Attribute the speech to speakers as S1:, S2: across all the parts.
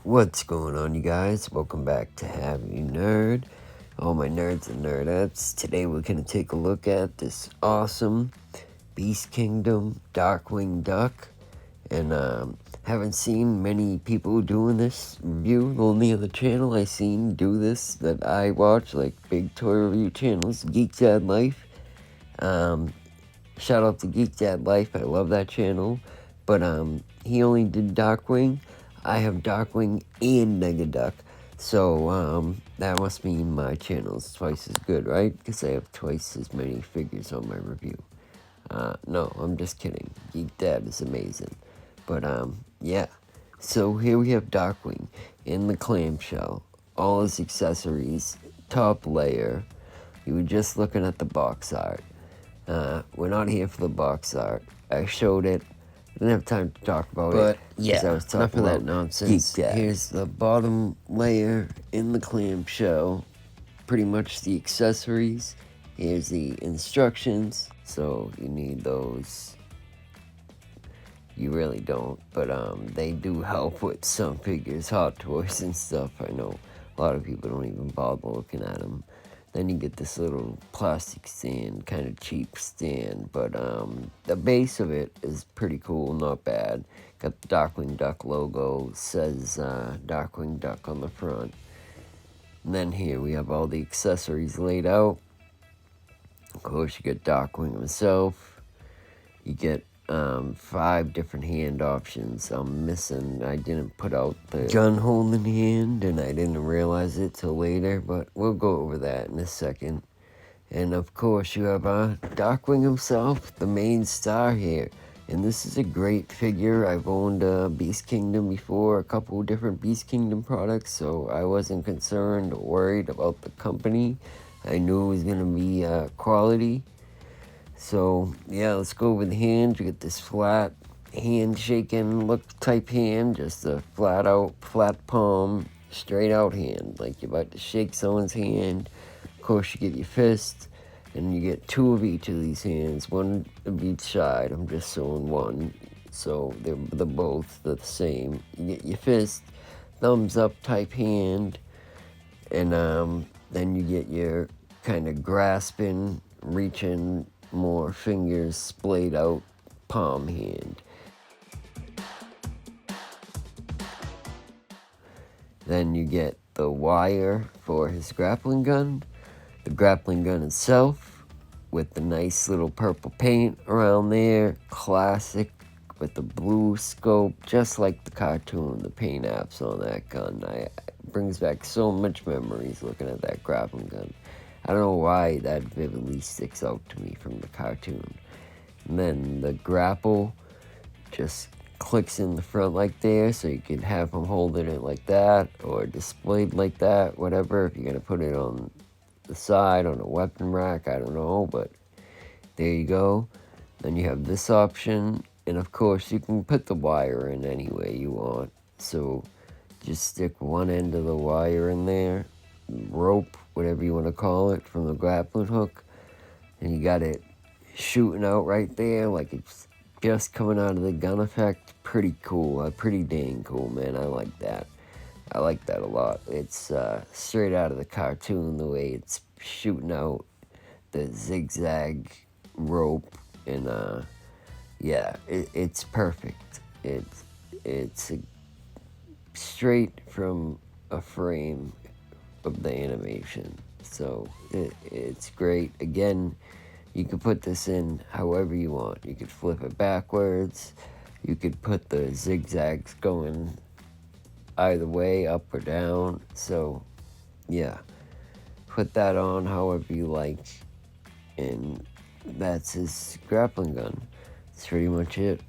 S1: What's going on, you guys? Welcome back to Have You Nerd, all my nerds and nerdettes. Today we're going to take a look at this awesome Beast Kingdom Darkwing duck. And haven't seen many people doing this review. The only other channel I seen do this that I watch, like big toy review channels, Geek Dad Life. Shout out to Geek Dad Life. I love that channel. But he only did Darkwing. I have Darkwing and Negaduck. So that must mean my channel is twice as good, right? Because I have twice as many figures on my review. No, I'm just kidding. Geek Dad is amazing. But yeah. So here we have Darkwing in the clamshell. All his accessories. Top layer. You were just looking at the box art. We're not here for the box art. I showed it. I didn't have time to talk about it. But yeah, I was enough of that nonsense. Here's the bottom layer in the clamshell. Pretty much the accessories. Here's the instructions. So you need those. You really don't. But they do help with some figures, Hot Toys and stuff. I know a lot of people don't even bother looking at them. Then you get this little plastic stand, kind of cheap stand, but the base of it is pretty cool, not bad. Got the Darkwing Duck logo, says Darkwing Duck on the front. And then here we have all the accessories laid out. Of course, you get Darkwing himself. You get 5 different hand options. I'm missing, I didn't put out the gun holding hand, and I didn't realize it till later, but we'll go over that in a second. And of course you have Darkwing himself, the main star here, and this is a great figure. I've owned Beast Kingdom before, a couple different Beast Kingdom products, so I wasn't concerned or worried about the company. I knew it was going to be quality. So, yeah, let's go over the hand. You get this flat hand shaking look type hand, just a flat palm, straight out hand, like you're about to shake someone's hand. Of course, you get your fist, and you get 2 of each of these hands, 1 of each side. I'm just showing 1, so they're both the same. You get your fist, thumbs up type hand, and then you get your kind of grasping, reaching, more fingers splayed out palm hand. Then you get the wire for his grappling gun, the grappling gun itself with the nice little purple paint around there, classic with the blue scope, just like the cartoon. The paint apps on that gun, it brings back so much memories looking at that grappling gun. I don't know why that vividly sticks out to me from the cartoon. And then the grapple just clicks in the front like there, so you can have him holding it like that, or displayed like that, whatever. If you're going to put it on the side, on a weapon rack, I don't know, but there you go. Then you have this option, and of course you can put the wire in any way you want. So just stick one end of the wire in there, rope, whatever you want to call it, from the grappling hook, and you got it shooting out right there like it's just coming out of the gun effect. Pretty cool, pretty dang cool, man. I like that. I like that a lot. It's straight out of the cartoon, the way it's shooting out the zigzag rope, and yeah, it's perfect. It's straight from a frame of the animation, so it's great. Again, you could put this in however you want. You could flip it backwards, you could put the zigzags going either way, up or down. So yeah, put that on however you like, and that's his grappling gun. That's pretty much it.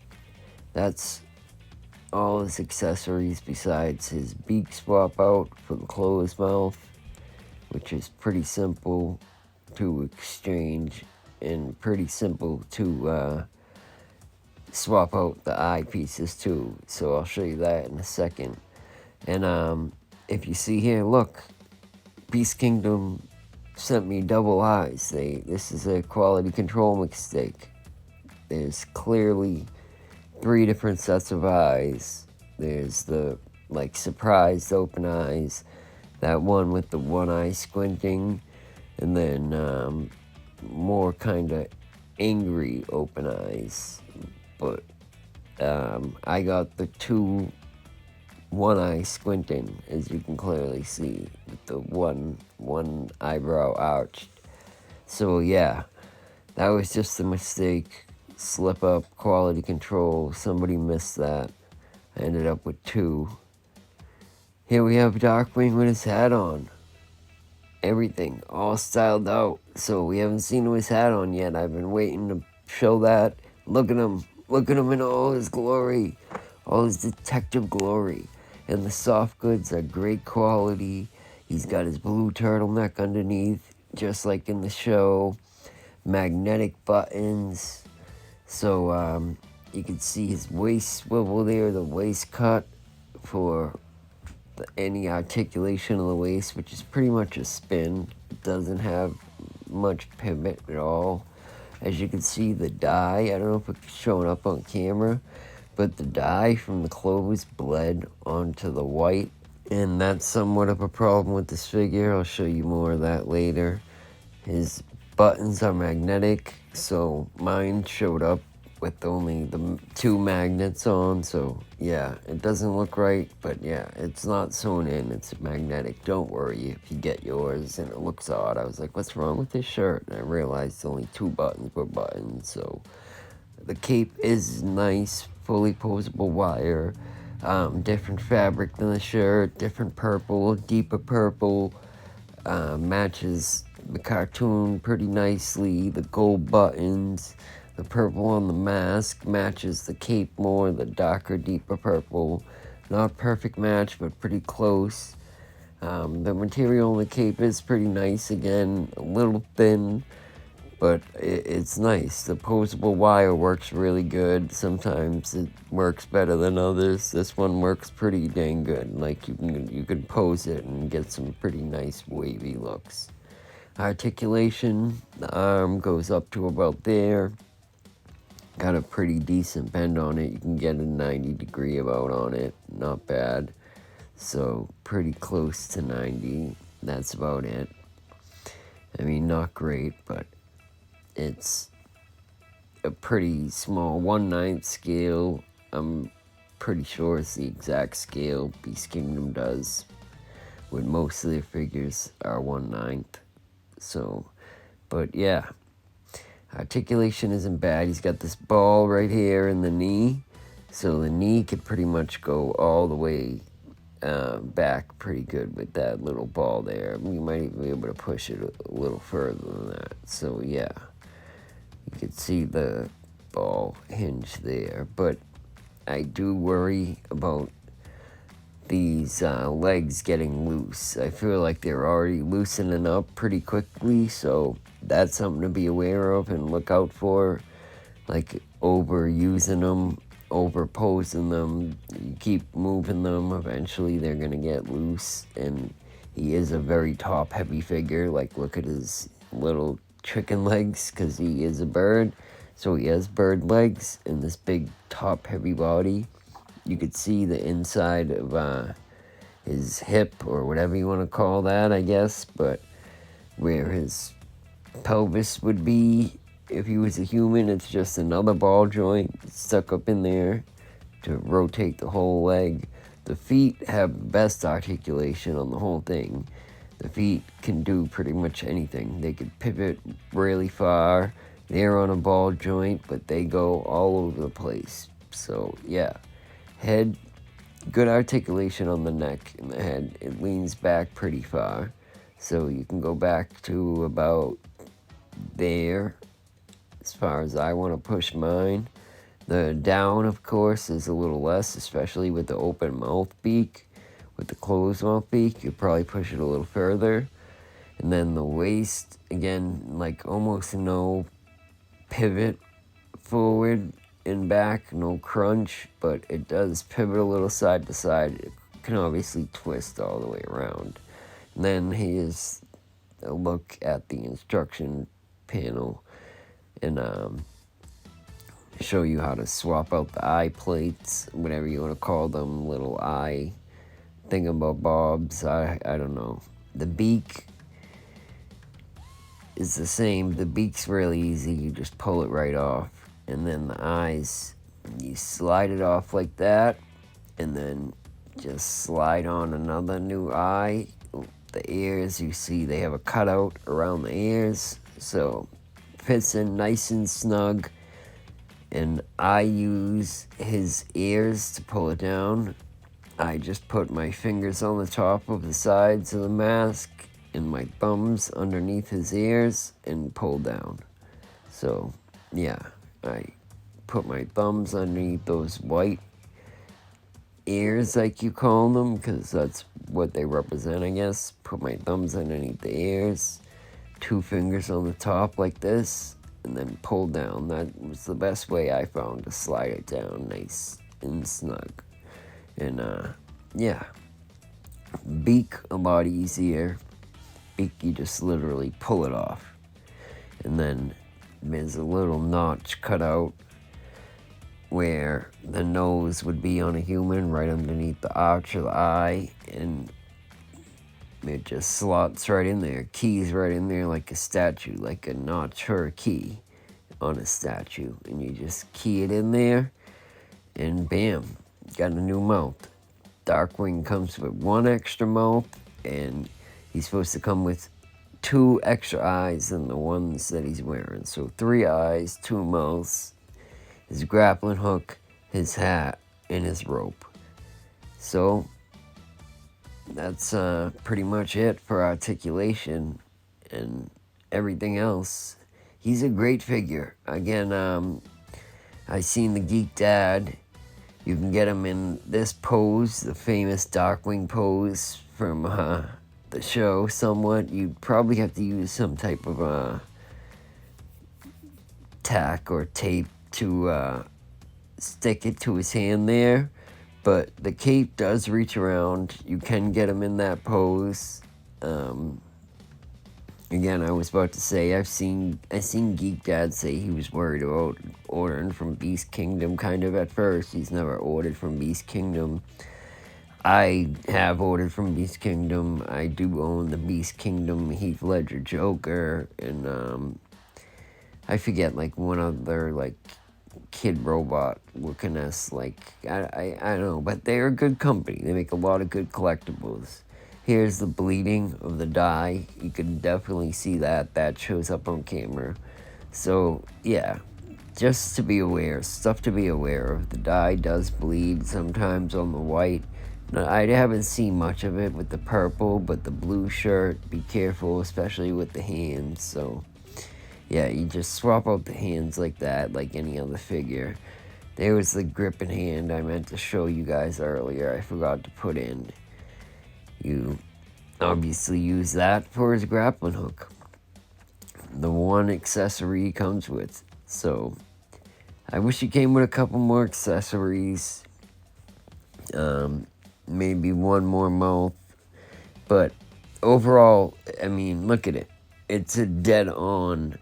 S1: That's all his accessories besides his beak swap out for the closed mouth, which is pretty simple to exchange and pretty simple to swap out the eye pieces too. So I'll show you that in a second. And if you see here, look, Beast Kingdom sent me double eyes. This is a quality control mistake. There's clearly 3 different sets of eyes. There's the like surprised open eyes, that one with the one eye squinting, and then more kind of angry open eyes. But I got the 2 one eye squinting, as you can clearly see, with the one eyebrow arched. So yeah, that was just a mistake, slip up, quality control. Somebody missed that. I ended up with 2. Here we have Darkwing with his hat on. Everything all styled out. So we haven't seen his hat on yet. I've been waiting to show that. Look at him. Look at him in all his glory. All his detective glory. And the soft goods are great quality. He's got his blue turtleneck underneath, just like in the show. Magnetic buttons. So you can see his waist swivel there, the waist cut for any articulation of the waist, which is pretty much a spin. It doesn't have much pivot at all. As you can see, the dye, I don't know if it's showing up on camera, but the dye from the clothes bled onto the white, and that's somewhat of a problem with this figure. I'll show you more of that later. His buttons are magnetic, so mine showed up with only the 2 magnets on, so yeah, it doesn't look right, but yeah, it's not sewn in, it's magnetic. Don't worry if you get yours and it looks odd. I was like, what's wrong with this shirt? And I realized only 2 buttons were buttons. So the cape is nice, fully posable wire, different fabric than the shirt, different purple, deeper purple, matches the cartoon pretty nicely. The gold buttons, the purple on the mask matches the cape more, the darker, deeper purple. Not perfect match, but pretty close. The material on the cape is pretty nice. Again, a little thin, but it's nice. The posable wire works really good. Sometimes it works better than others. This one works pretty dang good. Like you can pose it and get some pretty nice wavy looks. Articulation, the arm goes up to about there. Got a pretty decent bend on it. You can get a 90-degree about on it. Not bad. So pretty close to 90. That's about it. I mean, not great, but it's a pretty small 1/9 scale. I'm pretty sure it's the exact scale Beast Kingdom does. With most of their figures are 1/9. So, but yeah. Articulation isn't bad. He's got this ball right here in the knee. So the knee could pretty much go all the way back pretty good with that little ball there. We might even be able to push it a little further than that. So yeah, you can see the ball hinge there. But I do worry about these legs getting loose. I feel like they're already loosening up pretty quickly, so that's something to be aware of and look out for. Like overusing them, overposing them, you keep moving them, eventually they're gonna get loose. And he is a very top heavy figure. Like look at his little chicken legs, because he is a bird, so he has bird legs and this big top heavy body. You could see the inside of his hip, or whatever you want to call that, I guess, but where his pelvis would be if he was a human, it's just another ball joint stuck up in there to rotate the whole leg. The feet have the best articulation on the whole thing. The feet can do pretty much anything. They could pivot really far. They're on a ball joint, but they go all over the place. So yeah. Head, good articulation on the neck and the head. It leans back pretty far, so you can go back to about there as far as I want to push mine. The down, of course, is a little less, especially with the open mouth beak. With the closed mouth beak, you probably push it a little further. And then the waist, again, like almost no pivot forward and back, no crunch, but it does pivot a little side to side. It can obviously twist all the way around. And then his a look at the instruction panel and show you how to swap out the eye plates, whatever you want to call them, little eye thingamabobs. I don't know. The beak is the same. The beak's really easy. You just pull it right off. And then the eyes, you slide it off like that, and then just slide on another new eye. The ears, you see they have a cutout around the ears, so fits in nice and snug. And I use his ears to pull it down. I just put my fingers on the top of the sides of the mask and my thumbs underneath his ears and pull down. So, yeah, I put my thumbs underneath those white ears, like you call them, because that's what they represent, I guess. Put my thumbs underneath the ears, 2 fingers on the top like this, and then pull down. That was the best way I found to slide it down nice and snug. And yeah, beak a lot easier. Beak, you just literally pull it off, and then there's a little notch cut out where the nose would be on a human, right underneath the arch of the eye, and it just slots right in there, keys right in there like a statue, like a notch or a key on a statue, and you just key it in there, and bam, got a new mouth. Darkwing comes with 1 extra mouth, and he's supposed to come with 2 extra eyes than the ones that he's wearing. So 3 eyes, 2 mouths, his grappling hook, his hat, and his rope. So that's pretty much it for Articulation, and everything else. He's a great figure. Again, I seen the Geek Dad. You can get him in this pose, the famous Darkwing pose from the show somewhat. You'd probably have to use some type of tack or tape to stick it to his hand there, but the cape does reach around. You can get him in that pose. Again, I was about to say, I seen Geek Dad say he was worried about ordering from Beast Kingdom kind of at first. He's never ordered from Beast Kingdom. I have ordered from Beast Kingdom. I do own the Beast Kingdom Heath Ledger Joker, and I forget, like, one other, like, kid robot looking as, like, I don't know, but they're a good company. They make a lot of good collectibles. Here's the bleeding of the dye. You can definitely see that shows up on camera. So yeah, just to be aware, stuff to be aware of. The dye does bleed sometimes on the white. Now, I haven't seen much of it with the purple, but the blue shirt, be careful, especially with the hands. So yeah, you just swap out the hands like that, like any other figure. There was the gripping hand I meant to show you guys earlier. I forgot to put in. You obviously use that for his grappling hook. The 1 accessory he comes with. So I wish he came with a couple more accessories. Maybe 1 more mouth. But overall, I mean, look at it. It's a dead-on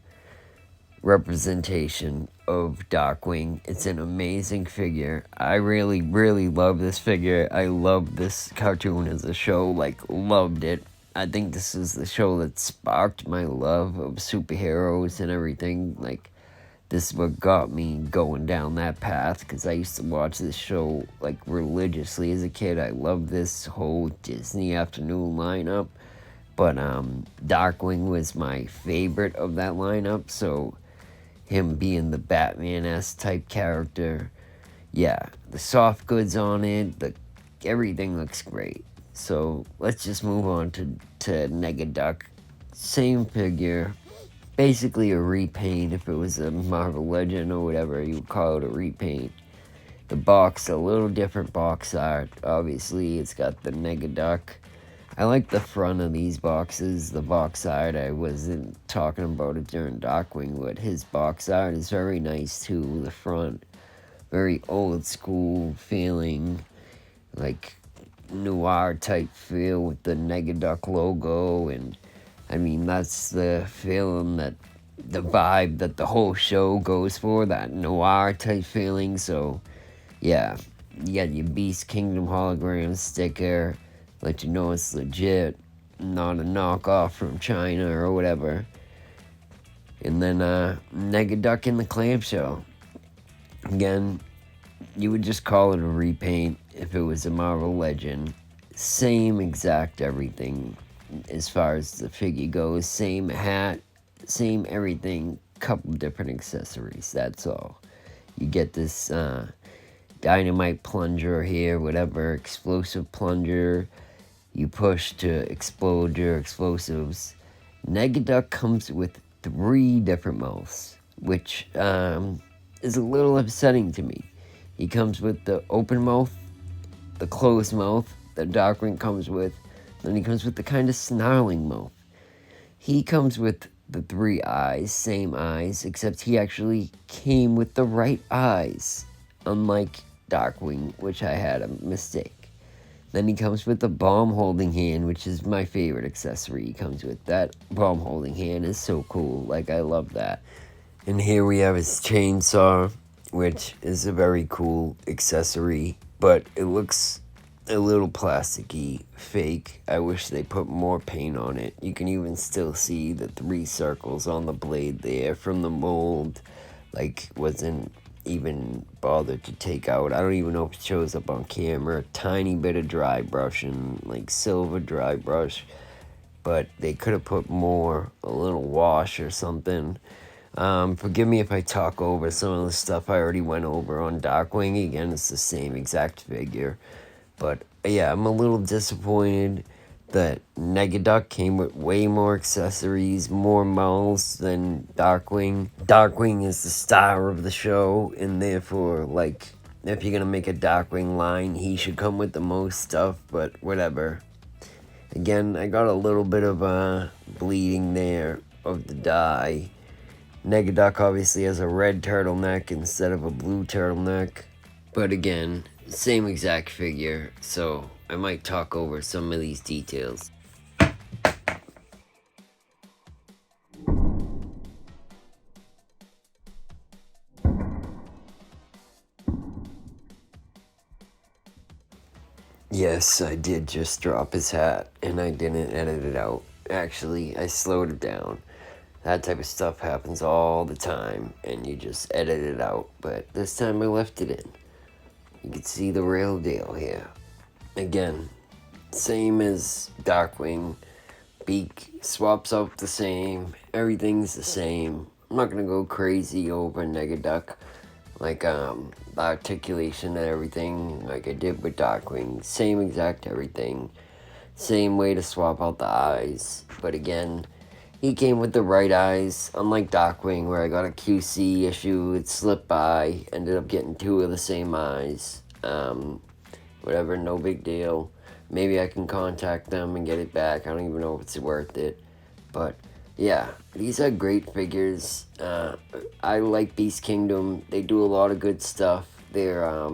S1: representation of Darkwing. It's an amazing figure. I really, really love this figure. I love this cartoon as a show, like, loved it. I think this is the show that sparked my love of superheroes and everything. Like, this is what got me going down that path, because I used to watch this show, like, religiously as a kid. I loved this whole Disney afternoon lineup, but Darkwing was my favorite of that lineup, so him being the Batman-esque type character, yeah, the soft goods on it, everything looks great. So let's just move on to Negaduck. Same figure, basically a repaint. If it was a Marvel Legend or whatever, you would call it a repaint. The box, a little different box art. Obviously, it's got the Negaduck. I like the front of these boxes, the box art. I wasn't talking about it during Darkwing, but his box art is very nice too. The front, very old school feeling, like noir type feel with the Negaduck logo, and I mean, that's the feeling that the vibe that the whole show goes for, that noir type feeling. So, yeah, you got your Beast Kingdom hologram sticker, let you know it's legit, not a knockoff from China or whatever. And then Negaduck in the clamshell. Again, you would just call it a repaint if it was a Marvel Legend. Same exact everything as far as the figure goes. Same hat, same everything, couple different accessories, that's all. You get this dynamite plunger here, whatever, explosive plunger. You push to explode your explosives. Negaduck comes with 3 different mouths, which is a little upsetting to me. He comes with the open mouth, the closed mouth that Darkwing comes with, then he comes with the kind of snarling mouth. He comes with the 3 eyes, same eyes, except he actually came with the right eyes, unlike Darkwing, which I had a mistake. Then he comes with the bomb holding hand, which is my favorite accessory he comes with. That bomb holding hand is so cool. Like, I love that. And here we have his chainsaw, which is a very cool accessory, but it looks a little plasticky, fake. I wish they put more paint on it. You can even still see the 3 circles on the blade there from the mold. Like, wasn't even bothered to take out. I don't even know if it shows up on camera. A tiny bit of dry brushing, like silver dry brush, but they could have put more, a little wash or something. Forgive me if I talk over some of the stuff I already went over on Darkwing. Again, it's the same exact figure. But yeah, I'm a little disappointed that Negaduck came with way more accessories, more mouths than Darkwing. Darkwing is the star of the show, and therefore, like, if you're gonna make a Darkwing line, he should come with the most stuff, but whatever. Again, I got a little bit of bleeding there of the dye. Negaduck obviously has a red turtleneck instead of a blue turtleneck. But again, same exact figure, so I might talk over some of these details. Yes, I did just drop his hat, and I didn't edit it out. Actually, I slowed it down. That type of stuff happens all the time, and you just edit it out. But this time I left it in. You can see the real deal here. Again, same as Darkwing. Beak swaps out the same. Everything's the same. I'm not gonna go crazy over Negaduck. Like, the articulation and everything, like I did with Darkwing. Same exact everything. Same way to swap out the eyes. But again, he came with the right eyes, unlike Darkwing, where I got a QC issue, it slipped by, ended up getting 2 of the same eyes. Whatever, no big deal. Maybe I can contact them and get it back. I don't even know if it's worth it. But, yeah, these are great figures. I like Beast Kingdom. They do a lot of good stuff. They're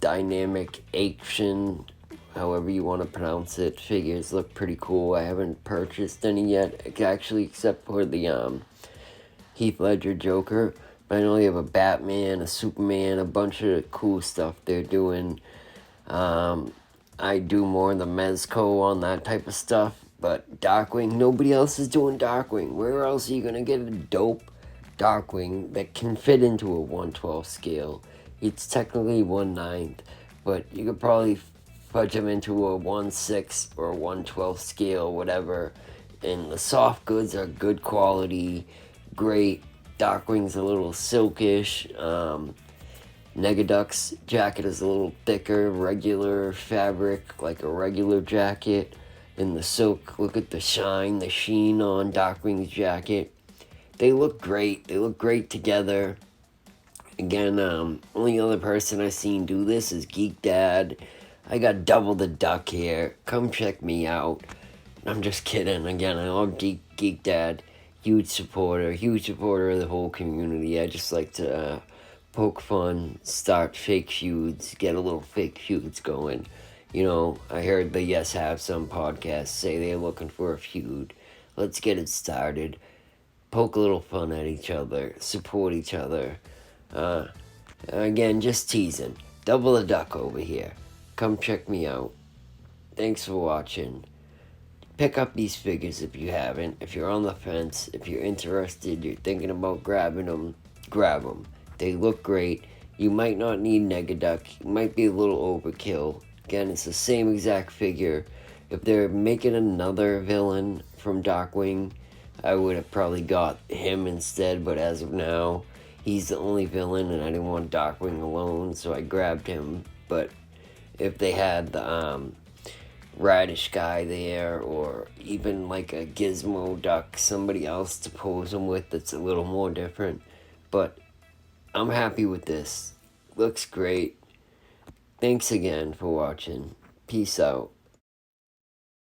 S1: dynamic action, however you want to pronounce it. Figures look pretty cool. I haven't purchased any yet, actually, except for the Heath Ledger Joker. But I know they have a Batman, a Superman, a bunch of cool stuff they're doing. I do more of the Mezco on that type of stuff. But Darkwing, nobody else is doing Darkwing. Where else are you going to get a dope Darkwing that can fit into a 1/12 scale? It's technically 1/9, but you could probably fudge them into a 1/6 or a 1/12 scale, whatever. And the soft goods are good quality, great. Darkwing's a little silkish. Negaduck's jacket is a little thicker, regular fabric, like a regular jacket. And the silk, look at the shine, the sheen on Darkwing's jacket. They look great. They look great together. Again, only other person I've seen do this is Geek Dad. I got double the duck here. Come check me out. I'm just kidding. Again, I love Geek Dad. Huge supporter of the whole community. I just like to poke fun, start fake feuds, get a little fake feuds going. You know, I heard the Yes Have Some podcast say they're looking for a feud. Let's get it started. Poke a little fun at each other. Support each other. Again, just teasing. Double the Duck over here. Come check me out. Thanks for watching. Pick up these figures if you haven't. If you're on the fence, if you're interested, you're thinking about grabbing them, grab them. They look great. You might not need Negaduck. You might be a little overkill. Again, it's the same exact figure. If they're making another villain from Darkwing, I would have probably got him instead, but as of now, he's the only villain and I didn't want Darkwing alone, so I grabbed him. But if they had the Radish guy there, or even like a Gizmo Duck, somebody else to pose him with that's a little more different. But I'm happy with this. Looks great. Thanks again for watching. Peace out.